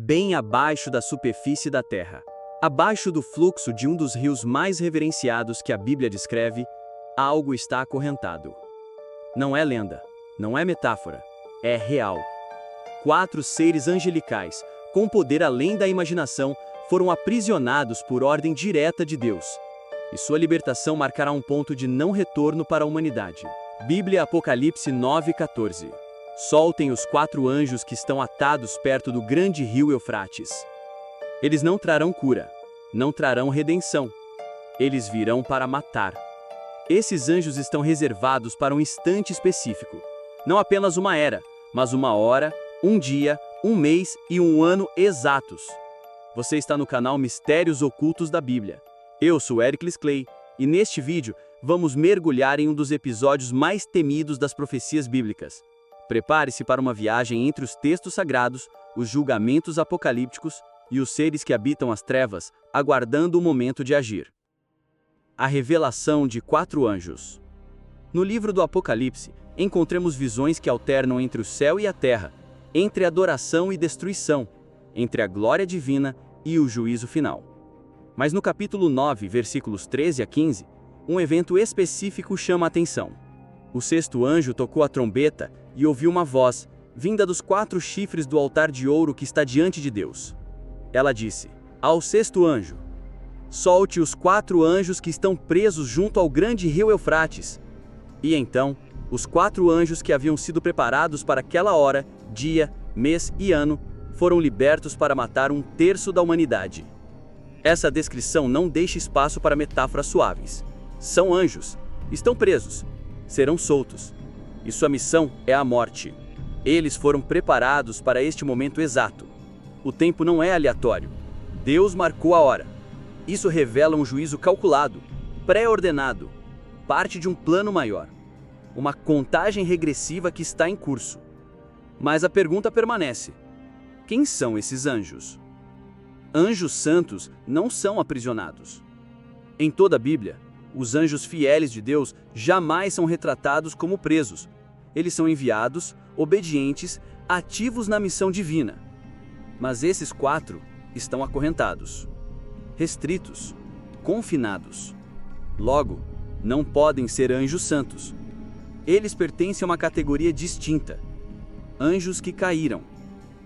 bem abaixo da superfície da terra. Abaixo do fluxo de um dos rios mais reverenciados que a Bíblia descreve, algo está acorrentado. Não é lenda, não é metáfora, é real. 4 seres angelicais, com poder além da imaginação, foram aprisionados por ordem direta de Deus. E sua libertação marcará um ponto de não retorno para a humanidade. Bíblia Apocalipse 9:14. Soltem os 4 anjos que estão atados perto do grande rio Eufrates. Eles não trarão cura, não trarão redenção. Eles virão para matar. Esses anjos estão reservados para um instante específico. Não apenas uma era, mas uma hora, um dia, um mês e um ano exatos. Você está no canal Mistérios Ocultos da Bíblia. Eu sou Ericles Clay e neste vídeo vamos mergulhar em um dos episódios mais temidos das profecias bíblicas. Prepare-se para uma viagem entre os textos sagrados, os julgamentos apocalípticos e os seres que habitam as trevas, aguardando o momento de agir. A revelação de 4 anjos. No livro do Apocalipse, encontramos visões que alternam entre o céu e a terra, entre adoração e destruição, entre a glória divina e o juízo final. Mas no capítulo 9, versículos 13 a 15, um evento específico chama a atenção. O 6º anjo tocou a trombeta e ouviu uma voz, vinda dos 4 chifres do altar de ouro que está diante de Deus. Ela disse, ao 6º anjo, solte os 4 anjos que estão presos junto ao grande rio Eufrates. E então, os 4 anjos que haviam sido preparados para aquela hora, dia, mês e ano, foram libertos para matar 1/3 da humanidade. Essa descrição não deixa espaço para metáforas suaves. São anjos, estão presos, serão soltos, e sua missão é a morte. Eles foram preparados para este momento exato. O tempo não é aleatório. Deus marcou a hora. Isso revela um juízo calculado, pré-ordenado, parte de um plano maior. Uma contagem regressiva que está em curso. Mas a pergunta permanece: quem são esses anjos? Anjos santos não são aprisionados. Em toda a Bíblia, os anjos fieles de Deus jamais são retratados como presos. Eles são enviados, obedientes, ativos na missão divina. Mas esses 4 estão acorrentados, restritos, confinados. Logo, não podem ser anjos santos. Eles pertencem a uma categoria distinta. Anjos que caíram.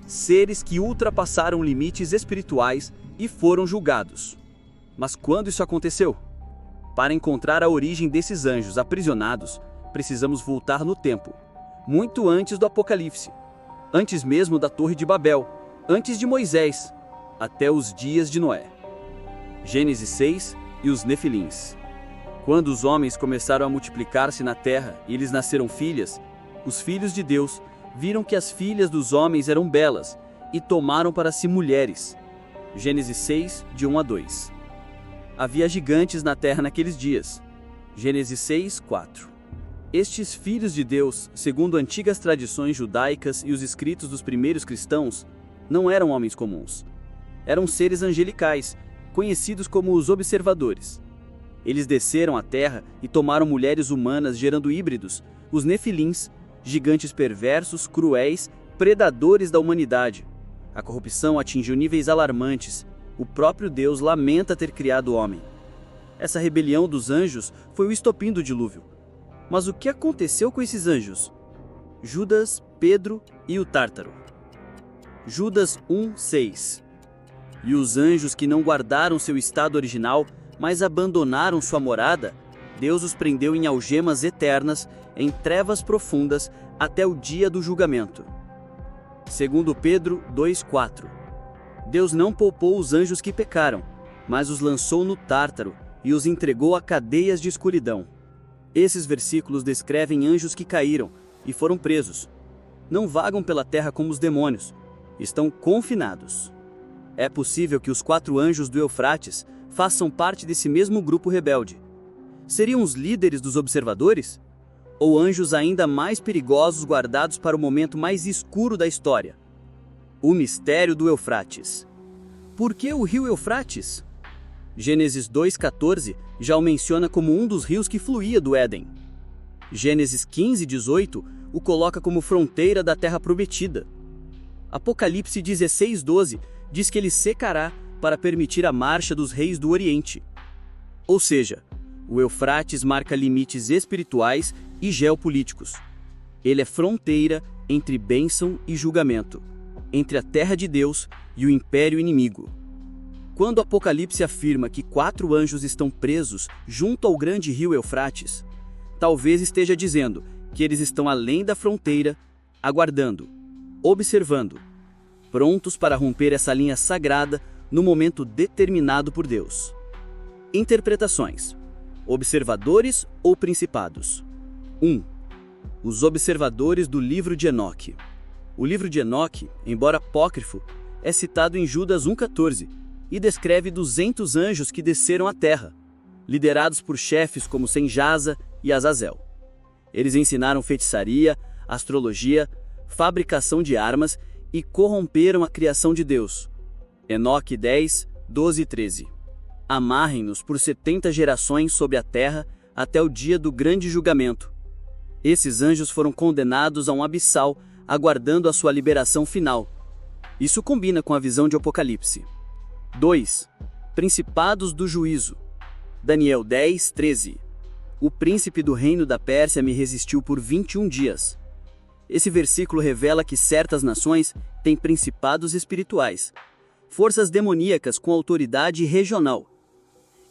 Seres que ultrapassaram limites espirituais e foram julgados. Mas quando isso aconteceu? Para encontrar a origem desses anjos aprisionados, precisamos voltar no tempo, muito antes do Apocalipse, antes mesmo da Torre de Babel, antes de Moisés, até os dias de Noé. Gênesis 6 e os Nefilins. Quando os homens começaram a multiplicar-se na terra e lhes nasceram filhas, os filhos de Deus viram que as filhas dos homens eram belas e tomaram para si mulheres. Gênesis 6, de 1 a 2. Havia gigantes na terra naqueles dias. Gênesis 6, 4. Estes filhos de Deus, segundo antigas tradições judaicas e os escritos dos primeiros cristãos, não eram homens comuns. Eram seres angelicais, conhecidos como os observadores. Eles desceram à terra e tomaram mulheres humanas, gerando híbridos, os Nefilins, gigantes perversos, cruéis, predadores da humanidade. A corrupção atingiu níveis alarmantes. O próprio Deus lamenta ter criado o homem. Essa rebelião dos anjos foi o estopim do dilúvio. Mas o que aconteceu com esses anjos? Judas, Pedro e o Tártaro. Judas 1:6. E os anjos que não guardaram seu estado original, mas abandonaram sua morada, Deus os prendeu em algemas eternas, em trevas profundas, até o dia do julgamento. Segundo Pedro 2:4. Deus não poupou os anjos que pecaram, mas os lançou no Tártaro e os entregou a cadeias de escuridão. Esses versículos descrevem anjos que caíram e foram presos. Não vagam pela terra como os demônios, estão confinados. É possível que os 4 anjos do Eufrates façam parte desse mesmo grupo rebelde. Seriam os líderes dos observadores? Ou anjos ainda mais perigosos guardados para o momento mais escuro da história? O mistério do Eufrates. Por que o rio Eufrates? Gênesis 2:14 já o menciona como um dos rios que fluía do Éden. Gênesis 15:18 o coloca como fronteira da terra prometida. Apocalipse 16:12 diz que ele secará para permitir a marcha dos reis do Oriente. Ou seja, o Eufrates marca limites espirituais e geopolíticos. Ele é fronteira entre bênção e julgamento, entre a terra de Deus e o império inimigo. Quando Apocalipse afirma que 4 anjos estão presos junto ao grande rio Eufrates, talvez esteja dizendo que eles estão além da fronteira, aguardando, observando, prontos para romper essa linha sagrada no momento determinado por Deus. Interpretações: observadores ou principados? 1. Os observadores do livro de Enoque. O livro de Enoque, embora apócrifo, é citado em Judas 1,14 e descreve 200 anjos que desceram à terra, liderados por chefes como Senjasa e Azazel. Eles ensinaram feitiçaria, astrologia, fabricação de armas e corromperam a criação de Deus. Enoque 10, 12 e 13. Amarrem-nos por 70 gerações sobre a terra até o dia do grande julgamento. Esses anjos foram condenados a um abissal, aguardando a sua liberação final. Isso combina com a visão de Apocalipse. 2. Principados do juízo. Daniel 10, 13. O príncipe do reino da Pérsia me resistiu por 21 dias. Esse versículo revela que certas nações têm principados espirituais, forças demoníacas com autoridade regional.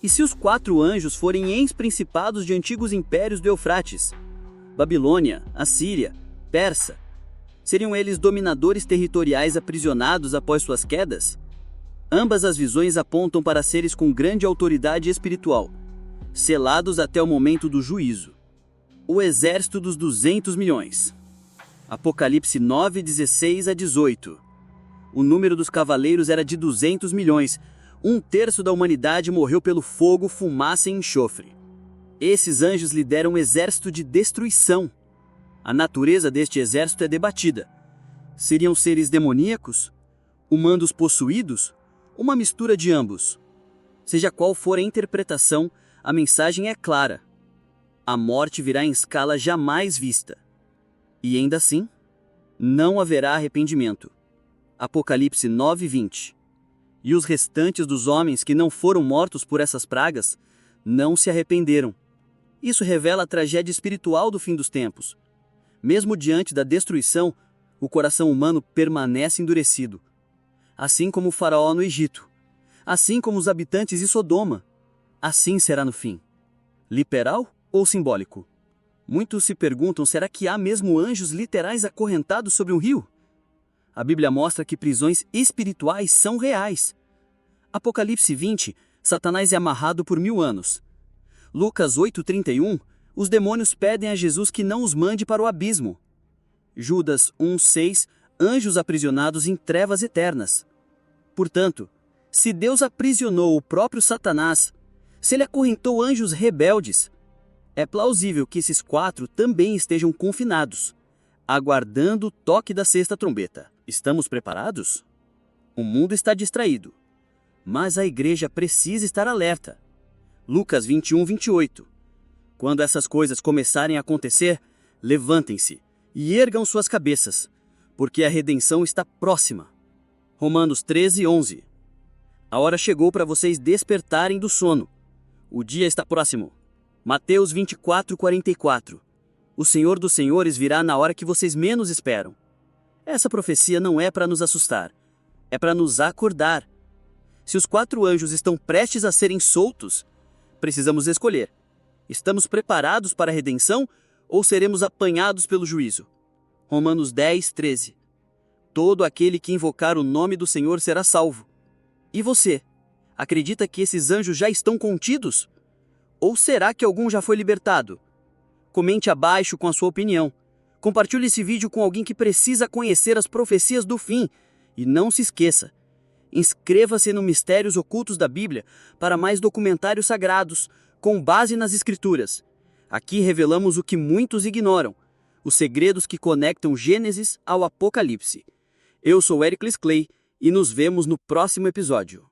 E se os 4 anjos forem ex-principados de antigos impérios do Eufrates, Babilônia, Assíria, Persa, seriam eles dominadores territoriais aprisionados após suas quedas? Ambas as visões apontam para seres com grande autoridade espiritual, selados até o momento do juízo. O exército dos 200 milhões. Apocalipse 9, 16 a 18. O número dos cavaleiros era de 200 milhões. 1/3 da humanidade morreu pelo fogo, fumaça e enxofre. Esses anjos lideram um exército de destruição. A natureza deste exército é debatida. Seriam seres demoníacos? Humanos possuídos? Uma mistura de ambos? Seja qual for a interpretação, a mensagem é clara. A morte virá em escala jamais vista. E ainda assim, não haverá arrependimento. Apocalipse 9, 20. E os restantes dos homens que não foram mortos por essas pragas não se arrependeram. Isso revela a tragédia espiritual do fim dos tempos. Mesmo diante da destruição, o coração humano permanece endurecido. Assim como o faraó no Egito. Assim como os habitantes de Sodoma. Assim será no fim. Literal ou simbólico? Muitos se perguntam, será que há mesmo anjos literais acorrentados sobre um rio? A Bíblia mostra que prisões espirituais são reais. Apocalipse 20, Satanás é amarrado por 1000 anos. Lucas 8:31, os demônios pedem a Jesus que não os mande para o abismo. Judas 1:6, anjos aprisionados em trevas eternas. Portanto, se Deus aprisionou o próprio Satanás, se ele acorrentou anjos rebeldes, é plausível que esses 4 também estejam confinados, aguardando o toque da sexta trombeta. Estamos preparados? O mundo está distraído, mas a igreja precisa estar alerta. Lucas 21, 28. Quando essas coisas começarem a acontecer, levantem-se e ergam suas cabeças, porque a redenção está próxima. Romanos 13, 11. A hora chegou para vocês despertarem do sono. O dia está próximo. Mateus 24, 44. O Senhor dos Senhores virá na hora que vocês menos esperam. Essa profecia não é para nos assustar, é para nos acordar. Se os 4 anjos estão prestes a serem soltos, precisamos escolher. Estamos preparados para a redenção ou seremos apanhados pelo juízo? Romanos 10, 13. Todo aquele que invocar o nome do Senhor será salvo. E você? Acredita que esses anjos já estão contidos? Ou será que algum já foi libertado? Comente abaixo com a sua opinião. Compartilhe esse vídeo com alguém que precisa conhecer as profecias do fim. E não se esqueça, inscreva-se no Mistérios Ocultos da Bíblia para mais documentários sagrados, com base nas Escrituras. Aqui revelamos o que muitos ignoram, os segredos que conectam Gênesis ao Apocalipse. Eu sou Ericles Clay e nos vemos no próximo episódio.